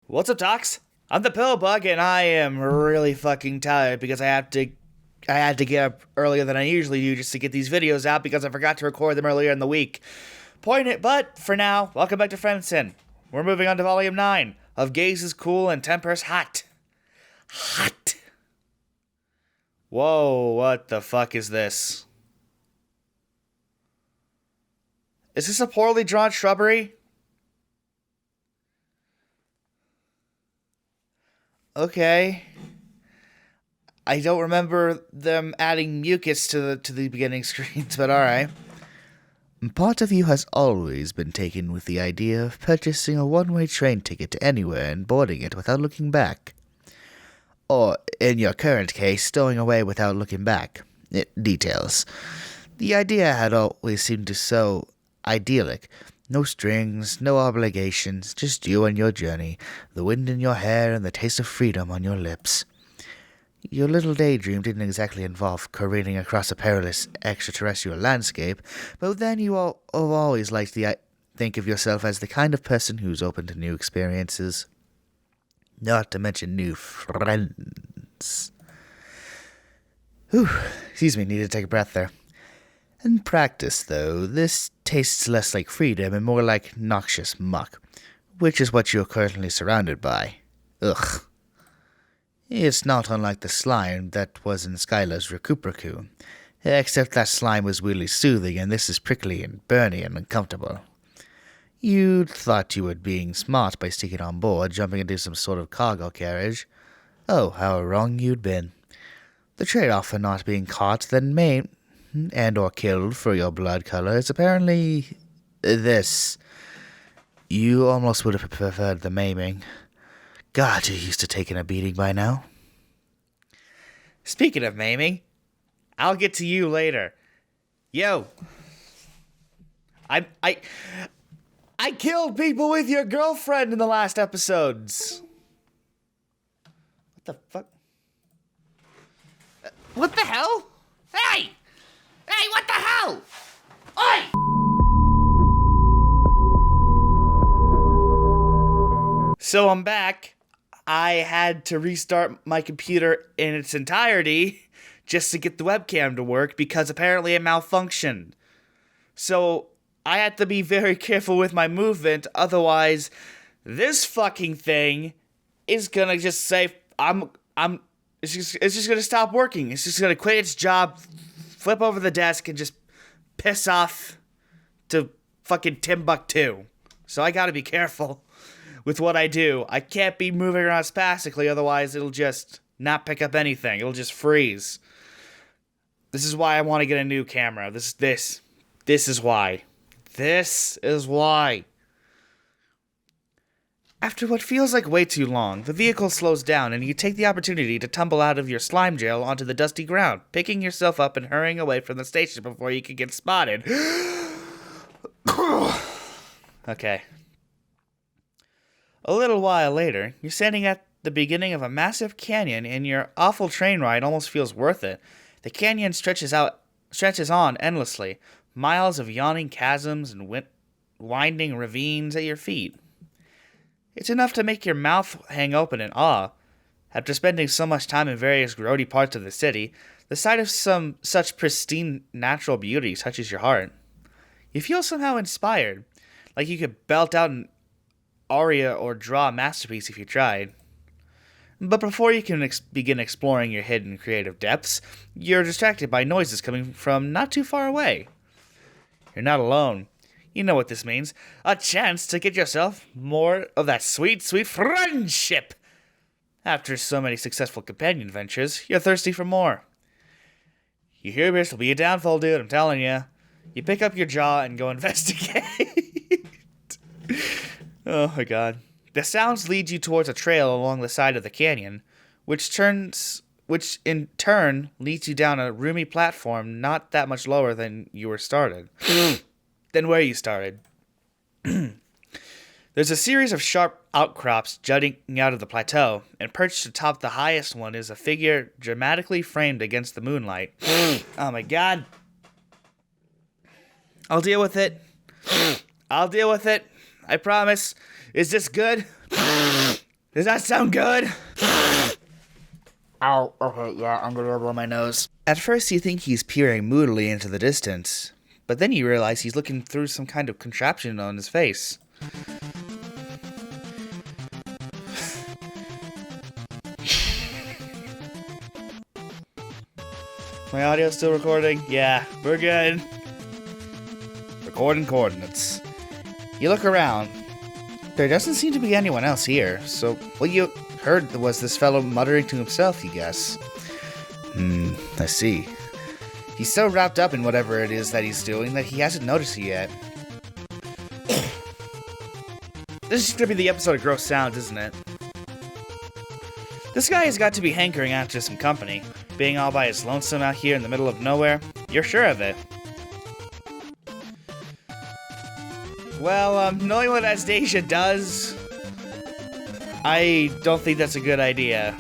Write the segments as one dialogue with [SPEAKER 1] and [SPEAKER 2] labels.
[SPEAKER 1] What's up, docs? I'm the Pillbug, and I am really fucking tired because I had to get up earlier than I usually do just to get these videos out because I forgot to record them earlier in the week. But for now, welcome back to Friendsim. We're moving on to Volume 9 of Gaze is Cool and Temper's Hot. Hot. Whoa, what the fuck is this? Is this a poorly drawn shrubbery? Okay. I don't remember them adding mucus to the beginning screens, but alright. Part of you has always been taken with the idea of purchasing a one-way train ticket to anywhere and boarding it without looking back. Or, in your current case, stowing away without looking back. Details. The idea had always seemed so idyllic. No strings, no obligations, just you and your journey, the wind in your hair and the taste of freedom on your lips. Your little daydream didn't exactly involve careening across a perilous extraterrestrial landscape, but then you have always liked to think of yourself as the kind of person who's open to new experiences. Not to mention new friends. Whew, excuse me, need to take a breath there. In practice, though, this tastes less like freedom and more like noxious muck, which is what you're currently surrounded by. Ugh. It's not unlike the slime that was in Skylar's Recuperaku, except that slime was weirdly soothing and this is prickly and burny and uncomfortable. You'd thought you were being smart by sticking on board, jumping into some sort of cargo carriage. Oh, how wrong you'd been. The trade-off for not being caught, then maimed, and or killed for your blood color is apparently this. You almost would have preferred the maiming. God, you're used to taking a beating by now. Speaking of maiming, I'll get to you later. Yo. I killed people with your girlfriend in the last episodes. What the fuck? What the hell? Hey! Hey, what the hell? Oi! So I'm back. I had to restart my computer in its entirety just to get the webcam to work because apparently it malfunctioned. So I had to be very careful with my movement, otherwise this fucking thing is gonna just say it's just gonna stop working. It's just gonna quit its job, flip over the desk, and just piss off to fucking Timbuktu. So I gotta be careful with what I do. I can't be moving around spastically, otherwise it'll just not pick up anything. It'll just freeze. This is why I want to get a new camera. This is why. This is why. After what feels like way too long, the vehicle slows down and you take the opportunity to tumble out of your slime jail onto the dusty ground, picking yourself up and hurrying away from the station before you can get spotted. Okay. A little while later, you're standing at the beginning of a massive canyon and your awful train ride almost feels worth it. The canyon stretches on endlessly, miles of yawning chasms and winding ravines at your feet. It's enough to make your mouth hang open in awe. After spending so much time in various grody parts of the city, the sight of some such pristine natural beauty touches your heart. You feel somehow inspired, like you could belt out an aria or draw a masterpiece if you tried. But before you can begin exploring your hidden creative depths, you're distracted by noises coming from not too far away. You're not alone. You know what this means. A chance to get yourself more of that sweet, sweet friendship. After so many successful companion ventures, you're thirsty for more. You hear this will be a downfall, dude, I'm telling you. You pick up your jaw and go investigate. Oh my god. The sounds lead you towards a trail along the side of the canyon, which in turn leads you down a roomy platform not that much lower than you were started. Than where you started. There's a series of sharp outcrops jutting out of the plateau, and perched atop the highest one is a figure dramatically framed against the moonlight. Oh my god. I'll deal with it. I promise. Is this good? Does that sound good? Ow, okay, yeah, I'm gonna blow my nose. At first you think he's peering moodily into the distance, but then you realize he's looking through some kind of contraption on his face. My audio's still recording? Yeah, we're good. Recording coordinates. You look around. There doesn't seem to be anyone else here, so what you heard was this fellow muttering to himself, you guess. I see. He's so wrapped up in whatever it is that he's doing that he hasn't noticed it yet. This is gonna be the episode of Gross Sounds, isn't it? This guy has got to be hankering after some company. Being all by his lonesome out here in the middle of nowhere. You're sure of it. Well, knowing what Azdaja does, I don't think that's a good idea.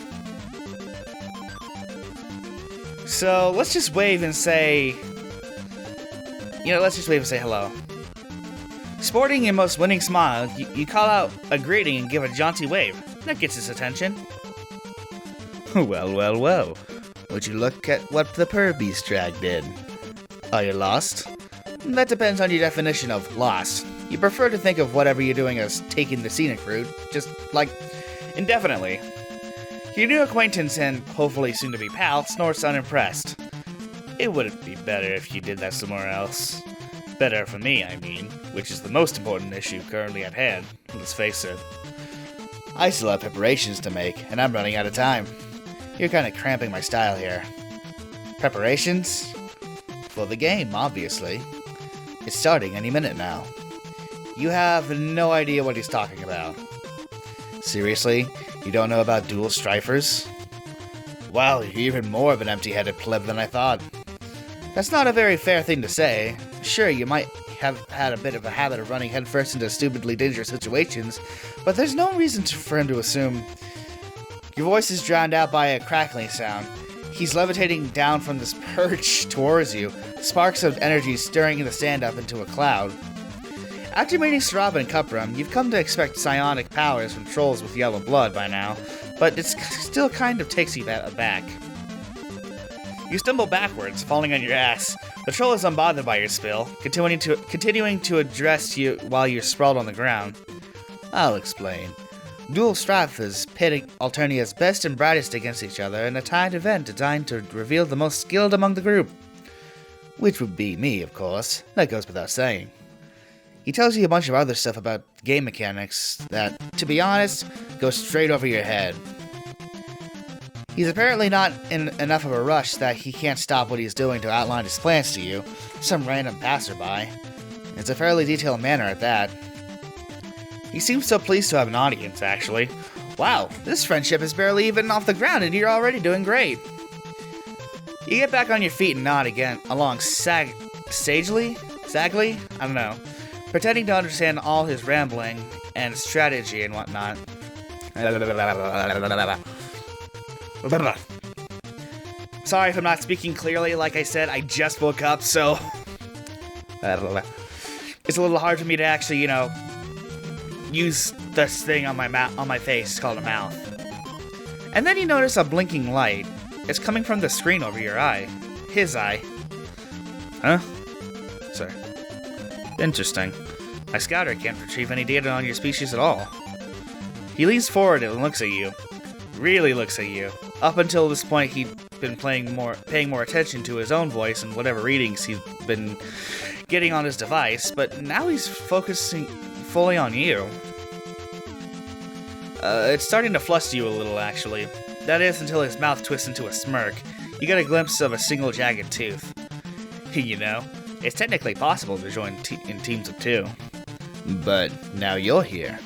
[SPEAKER 1] So, let's just wave and say... let's just wave and say hello. Sporting your most winning smile, you call out a greeting and give a jaunty wave. That gets his attention. Well, well, well. Would you look at what the Purbeast dragged in? Are you lost? That depends on your definition of lost. You prefer to think of whatever you're doing as taking the scenic route, just, like, indefinitely. Your new acquaintance and hopefully soon-to-be pal snorts unimpressed. It wouldn't be better if you did that somewhere else. Better for me, I mean, which is the most important issue currently at hand, let's face it. I still have preparations to make, and I'm running out of time. You're kind of cramping my style here. Preparations? For the game, obviously. It's starting any minute now. You have no idea what he's talking about. Seriously? You don't know about dual strifers? Well, you're even more of an empty-headed pleb than I thought. That's not a very fair thing to say. Sure, you might have had a bit of a habit of running headfirst into stupidly dangerous situations, but there's no reason for him to assume... Your voice is drowned out by a crackling sound. He's levitating down from this perch towards you, sparks of energy stirring the sand up into a cloud. After meeting Sarab and Cuprum, you've come to expect psionic powers from trolls with yellow blood by now, but it still kind of takes you aback. You stumble backwards, falling on your ass. The troll is unbothered by your spill, continuing to address you while you're sprawled on the ground. I'll explain. Dual Strife is pitting Alternia's best and brightest against each other in a timed event designed to reveal the most skilled among the group. Which would be me, of course. That goes without saying. He tells you a bunch of other stuff about game mechanics that, to be honest, go straight over your head. He's apparently not in enough of a rush that he can't stop what he's doing to outline his plans to you, some random passerby. It's a fairly detailed manner at that. He seems so pleased to have an audience, actually. Wow, this friendship is barely even off the ground and you're already doing great. You get back on your feet and nod again, along sagely? I don't know. Pretending to understand all his rambling and strategy and whatnot. Sorry if I'm not speaking clearly. Like I said, I just woke up, so... It's a little hard for me to actually, use this thing on my face called a mouth. And then you notice a blinking light. It's coming from the screen over your eye. His eye. Huh? Sorry. Interesting. My scouter can't retrieve any data on your species at all. He leans forward and looks at you. Really looks at you. Up until this point, he'd been paying more attention to his own voice and whatever readings he's been getting on his device, but now he's focusing fully on you. It's starting to fluster you a little, actually. That is, until his mouth twists into a smirk. You get a glimpse of a single jagged tooth. It's technically possible to join in teams of two. But now you're here.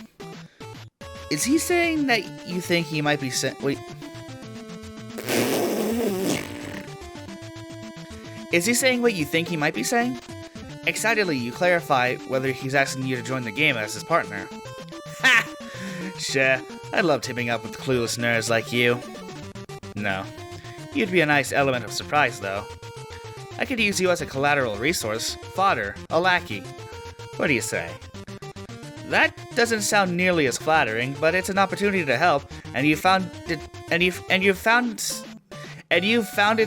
[SPEAKER 1] Is he saying that you think he might be Wait. Is he saying what you think he might be saying? Excitedly, you clarify whether he's asking you to join the game as his partner. Ha! Sure, I love teaming up with clueless nerds like you. No. You'd be a nice element of surprise, though. I could use you as a collateral resource, fodder, a lackey. What do you say? That doesn't sound nearly as flattering, but it's an opportunity to help, and you've founded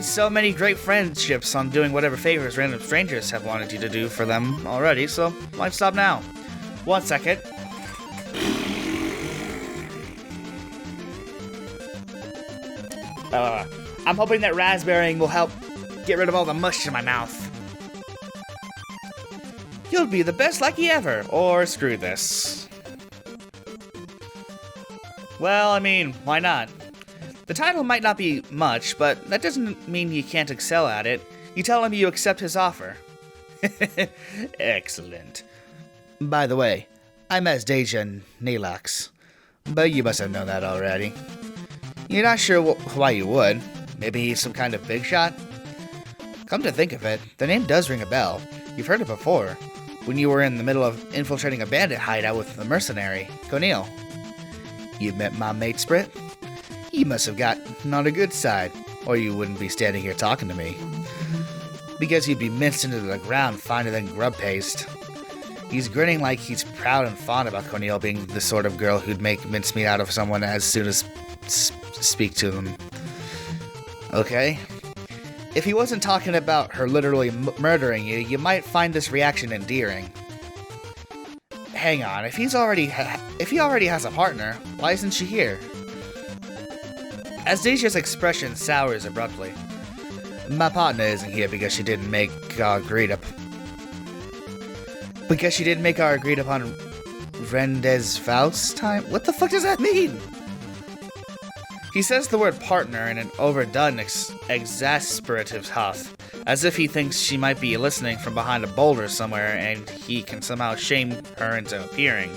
[SPEAKER 1] so many great friendships on doing whatever favors random strangers have wanted you to do for them already, so why stop now? 1 second. I'm hoping that raspberrying will help get rid of all the mush in my mouth. You'll be the best lackey ever, or screw this. Well, I mean, why not? The title might not be much, but that doesn't mean you can't excel at it. You tell him you accept his offer. Excellent. By the way, I'm Azdaja and Nelax, but you must have known that already. You're not sure why you would. Maybe he's some kind of big shot? Come to think of it, the name does ring a bell. You've heard it before, when you were in the middle of infiltrating a bandit hideout with the mercenary, Conil. You met my mate Sprit? You must have gotten on a good side, or you wouldn't be standing here talking to me. Because you'd be minced into the ground finer than grub paste. He's grinning like he's proud and fond about Conil being the sort of girl who'd make mincemeat out of someone as soon as speak to them. Okay? If he wasn't talking about her literally murdering you, you might find this reaction endearing. Hang on, if he already has a partner, why isn't she here? Azdaja's expression sours abruptly. My partner isn't here because she didn't make our agreed upon Rendezvous time? What the fuck does that mean? He says the word partner in an overdone, exasperative huff, as if he thinks she might be listening from behind a boulder somewhere and he can somehow shame her into appearing.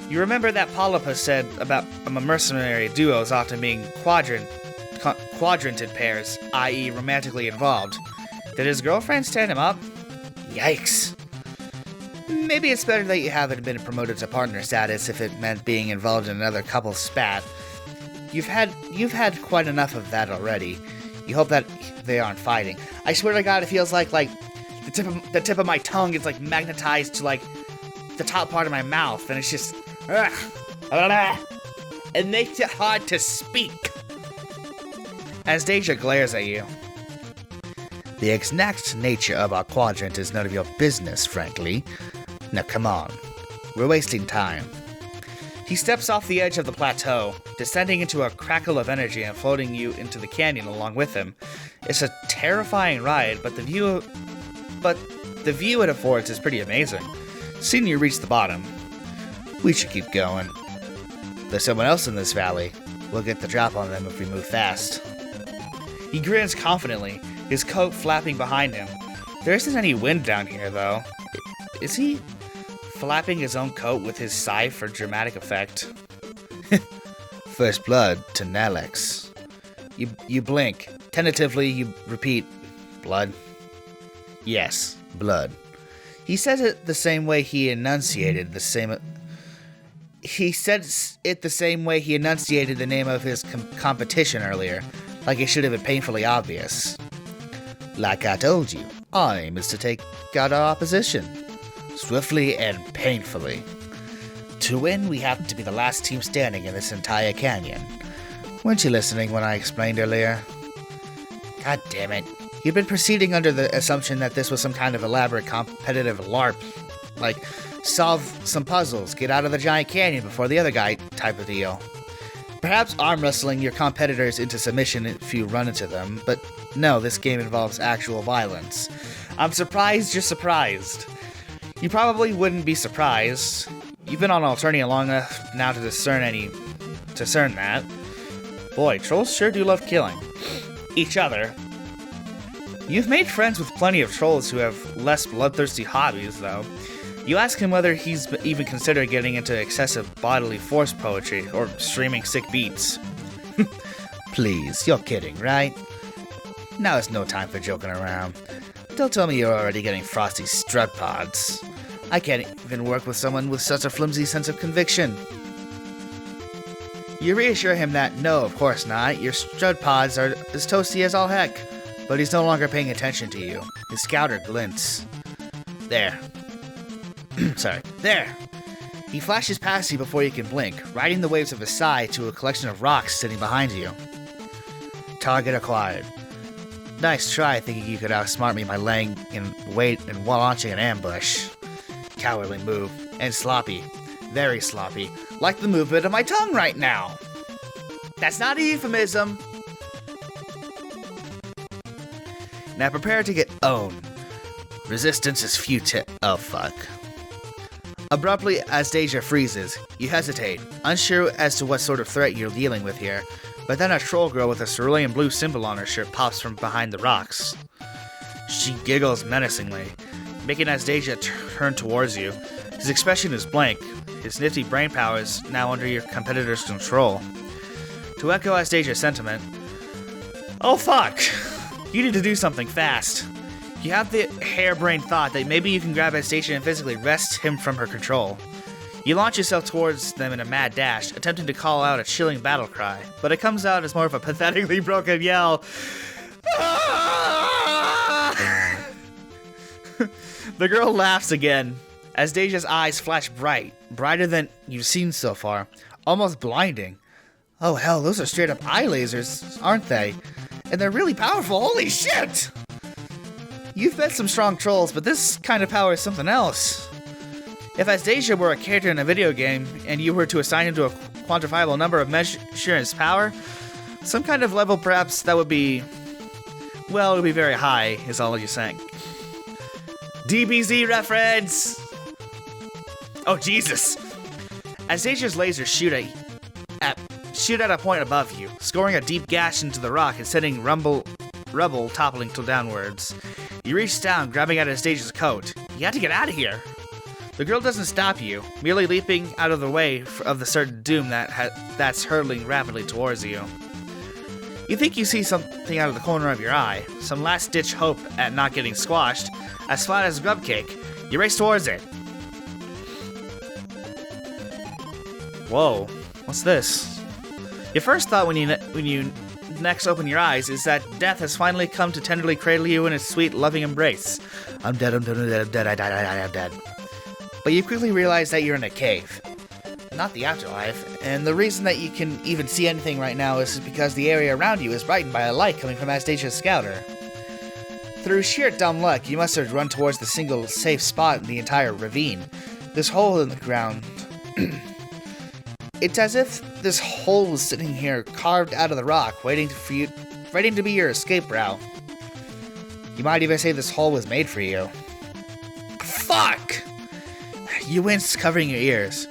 [SPEAKER 1] You remember that Polypus said about mercenary duos often being quadranted pairs, i.e. romantically involved. Did his girlfriend stand him up? Yikes. Maybe it's better that you haven't been promoted to partner status if it meant being involved in another couple's spat. You've had quite enough of that already. You hope that they aren't fighting. I swear to God, it feels like the tip of my tongue is like magnetized to like the top part of my mouth, and it's just it makes it hard to speak. Azdaja glares at you. The exact nature of our quadrant is none of your business, frankly. Now come on, we're wasting time. He steps off the edge of the plateau, descending into a crackle of energy and floating you into the canyon along with him. It's a terrifying ride, but the view it affords is pretty amazing. Seeing you reach the bottom, we should keep going. There's someone else in this valley. We'll get the drop on them if we move fast. He grins confidently, his coat flapping behind him. There isn't any wind down here, though. Is he flapping his own coat with his scythe for dramatic effect? First blood to Nelax. You blink. Tentatively, you repeat, blood? Yes, blood. He says it the same way he enunciated the same... He says it the same way he enunciated the name of his competition earlier, like it should have been painfully obvious. Like I told you, our aim is to take out our opposition. Swiftly and painfully. To win, we have to be the last team standing in this entire canyon. Weren't you listening when I explained earlier? God damn it. You'd been proceeding under the assumption that this was some kind of elaborate competitive LARP. Like, solve some puzzles, get out of the giant canyon before the other guy type of deal. Perhaps arm wrestling your competitors into submission if you run into them, but no, this game involves actual violence. I'm surprised you're surprised. You probably wouldn't be surprised. You've been on Alternia long enough now to discern that. Boy, trolls sure do love killing each other. You've made friends with plenty of trolls who have less bloodthirsty hobbies, though. You ask him whether he's even considered getting into excessive bodily force poetry or streaming sick beats. Please, you're kidding, right? Now is no time for joking around. Don't tell me you're already getting frosty strut pods. I can't even work with someone with such a flimsy sense of conviction. You reassure him that, no, of course not, your strut pods are as toasty as all heck, but he's no longer paying attention to you. His scouter glints. There. Sorry. There! He flashes past you before you can blink, riding the waves of his sigh to a collection of rocks sitting behind you. Target acquired. Nice try thinking you could outsmart me by laying in wait and launching an ambush. Cowardly move. And sloppy. Very sloppy. Like the movement of my tongue right now. That's not a euphemism. Now prepare to get owned. Resistance is futile. Oh fuck. Abruptly, Azdaja freezes. You hesitate, unsure as to what sort of threat you're dealing with here. But then a troll girl with a cerulean blue symbol on her shirt pops from behind the rocks. She giggles menacingly, making Azdaja turn towards you. His expression is blank. His nifty brain power is now under your competitor's control. To echo Azdaja's sentiment, oh fuck! You need to do something fast. You have the harebrained thought that maybe you can grab Azdaja and physically wrest him from her control. You launch yourself towards them in a mad dash, attempting to call out a chilling battle cry, but it comes out as more of a pathetically broken yell. The girl laughs again. Azdaja's eyes flash bright, brighter than you've seen so far, almost blinding. Oh hell, those are straight up eye lasers, aren't they? And they're really powerful, holy shit! You've met some strong trolls, but this kind of power is something else. If Azdaja were a character in a video game, and you were to assign him to a quantifiable number of measure his power, some kind of level perhaps that would be, well, it would be very high, is all you're saying. DBZ reference! Oh, Jesus! Azdaja's lasers shoot at a point above you, scoring a deep gash into the rock and sending rubble toppling downwards. You reach down, grabbing at Azdaja's coat. You have to get out of here! The girl doesn't stop you, merely leaping out of the way of the certain doom that's hurtling rapidly towards you. You think you see something out of the corner of your eye, some last-ditch hope at not getting squashed, as flat as a grub cake. You race towards it. Whoa, what's this? Your first thought when you next open your eyes is that death has finally come to tenderly cradle you in its sweet, loving embrace. I'm dead, I'm dead, I'm dead, I'm dead, I died, I'm dead. But you quickly realize that you're in a cave, not the afterlife, and the reason that you can even see anything right now is because the area around you is brightened by a light coming from Azdaja's scouter. Through sheer dumb luck, you must have run towards the single safe spot in the entire ravine, this hole in the ground. It's as if this hole was sitting here, carved out of the rock, waiting to be your escape route. You might even say this hole was made for you. Fuck! You wince, covering your ears.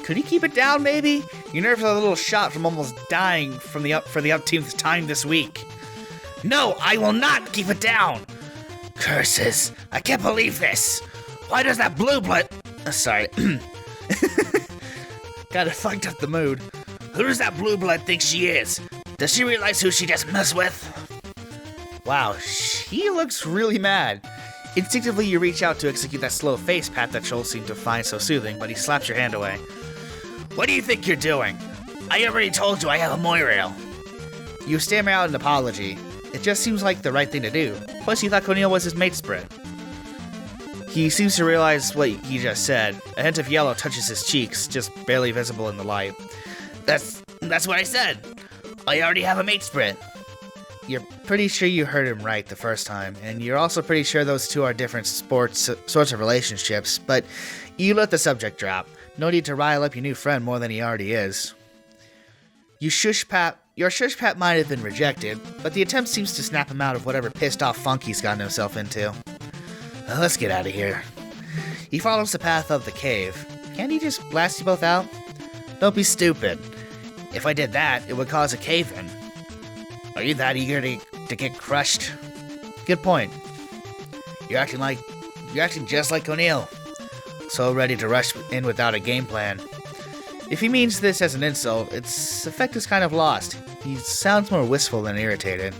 [SPEAKER 1] Could you keep it down, maybe? Your nerves are a little shot from almost dying for the umpteenth time this week. No, I will not keep it down! Curses! I can't believe this! Why does that blue blood... sorry. Kinda fucked up the mood. Who does that blue blood think she is? Does she realize who she just messed with? Wow, she looks really mad. Instinctively, you reach out to execute that slow face pat that trolls seem to find so soothing, but he slaps your hand away. What do you think you're doing? I already told you I have a moirail. You stammer out an apology. It just seems like the right thing to do. Plus, you thought Cornel was his mate spread. He seems to realize what he just said. A hint of yellow touches his cheeks, just barely visible in the light. That's what I said. I already have a mate spread. You're pretty sure you heard him right the first time, and you're also pretty sure those two are different sorts of relationships, but you let the subject drop. No need to rile up your new friend more than he already is. Your shush pat might have been rejected, but the attempt seems to snap him out of whatever pissed off funk he's gotten himself into. Let's get out of here. He follows the path of the cave. Can't he just blast you both out? Don't be stupid. If I did that, it would cause a cave-in. Are you that eager to get crushed? Good point. You're acting just like O'Neill. So ready to rush in without a game plan. If he means this as an insult, its effect is kind of lost. He sounds more wistful than irritated.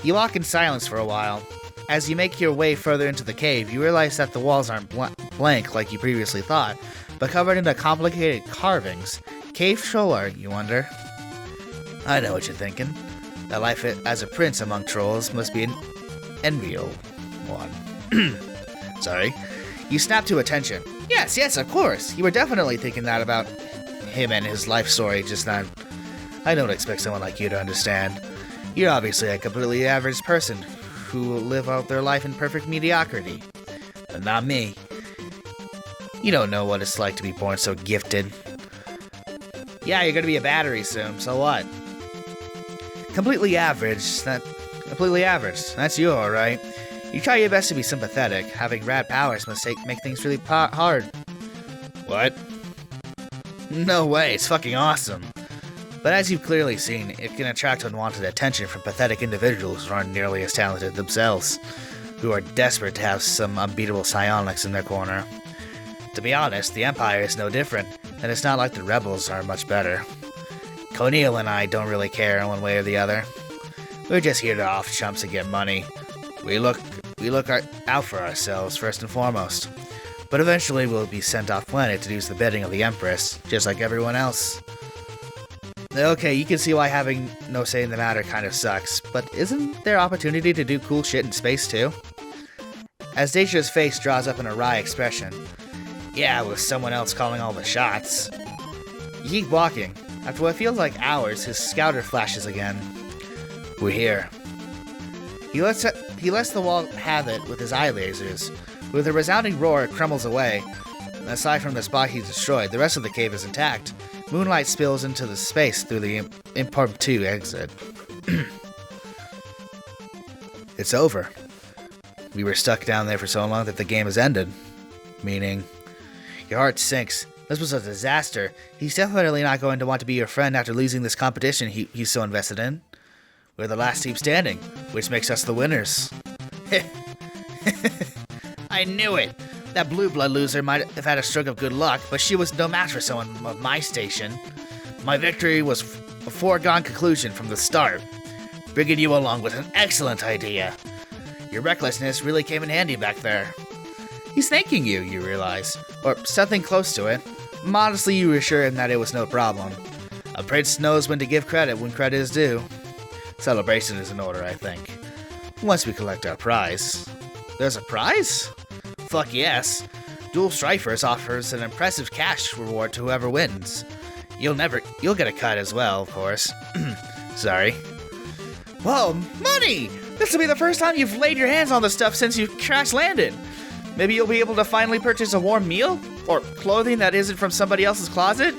[SPEAKER 1] You walk in silence for a while. As you make your way further into the cave, you realize that the walls aren't blank like you previously thought, but covered in complicated carvings. Cave troll art, you wonder? I know what you're thinking. That life as a prince among trolls must be an enviable one. Sorry. You snap to attention. Yes, of course. You were definitely thinking that about him and his life story, just not... I don't expect someone like you to understand. You're obviously a completely average person who live out their life in perfect mediocrity. But not me. You don't know what it's like to be born so gifted. Yeah, you're gonna be a battery soon, so what? Completely average. That's you, alright. You try your best to be sympathetic. Having rad powers must make things really hard. What? No way, it's fucking awesome. But as you've clearly seen, it can attract unwanted attention from pathetic individuals who aren't nearly as talented themselves, who are desperate to have some unbeatable psionics in their corner. To be honest, the Empire is no different, and it's not like the rebels are much better. O'Neill and I don't really care one way or the other. We're just here to off chumps and get money. We look out for ourselves first and foremost. But eventually we'll be sent off planet to do the bidding of the Empress, just like everyone else. Okay, you can see why having no say in the matter kind of sucks, but isn't there opportunity to do cool shit in space too? Azdaja's face draws up in a wry expression. Yeah, with someone else calling all the shots. You keep walking. After what feels like hours, his scouter flashes again. We're here. He lets the wall have it with his eye lasers. With a resounding roar, it crumbles away. And aside from the spot he destroyed, the rest of the cave is intact. Moonlight spills into the space through the impromptu exit. It's over. We were stuck down there for so long that the game has ended. Meaning, your heart sinks. This was a disaster. He's definitely not going to want to be your friend after losing this competition he's so invested in. We're the last team standing, which makes us the winners. I knew it! That blue blood loser might have had a stroke of good luck, but she was no match for someone of my station. My victory was a foregone conclusion from the start. Bringing you along was an excellent idea. Your recklessness really came in handy back there. He's thanking you, you realize, or something close to it. Modestly, you reassure him that it was no problem. A prince knows when to give credit when credit is due. Celebration is in order, I think. Once we collect our prize. There's a prize? Fuck yes. Dual Strifers offers an impressive cash reward to whoever wins. You'll get a cut as well, of course. Sorry. Whoa, money! This will be the first time you've laid your hands on the stuff since you crash landed. Maybe you'll be able to finally purchase a warm meal? Or clothing that isn't from somebody else's closet?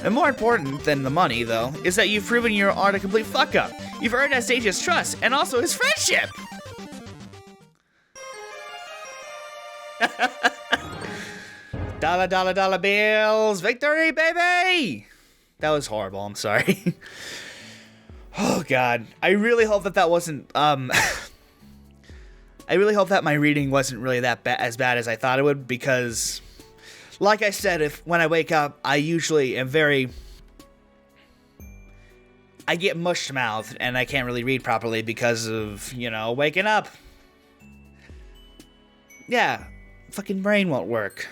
[SPEAKER 1] And more important than the money, though, is that you've proven you aren't a complete fuck-up. You've earned Azdaja's trust, and also his friendship! Dollar bills! Victory, baby! That was horrible, I'm sorry. Oh, God. I really hope that wasn't, I really hope that my reading wasn't really as bad as I thought it would, because, like I said, when I wake up, I usually am I get mush-mouthed, and I can't really read properly because of, waking up. Yeah, fucking brain won't work.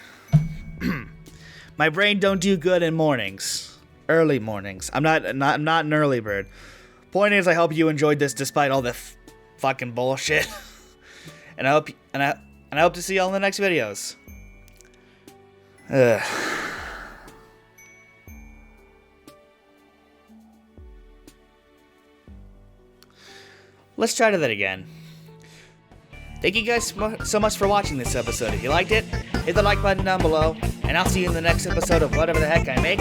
[SPEAKER 1] My brain don't do good in mornings. Early mornings. I'm not an early bird. Point is, I hope you enjoyed this despite all the fucking bullshit. And I hope to see y'all in the next videos. Let's try that again. Thank you guys so much for watching this episode. If you liked it, hit the like button down below, and I'll see you in the next episode of whatever the heck I make.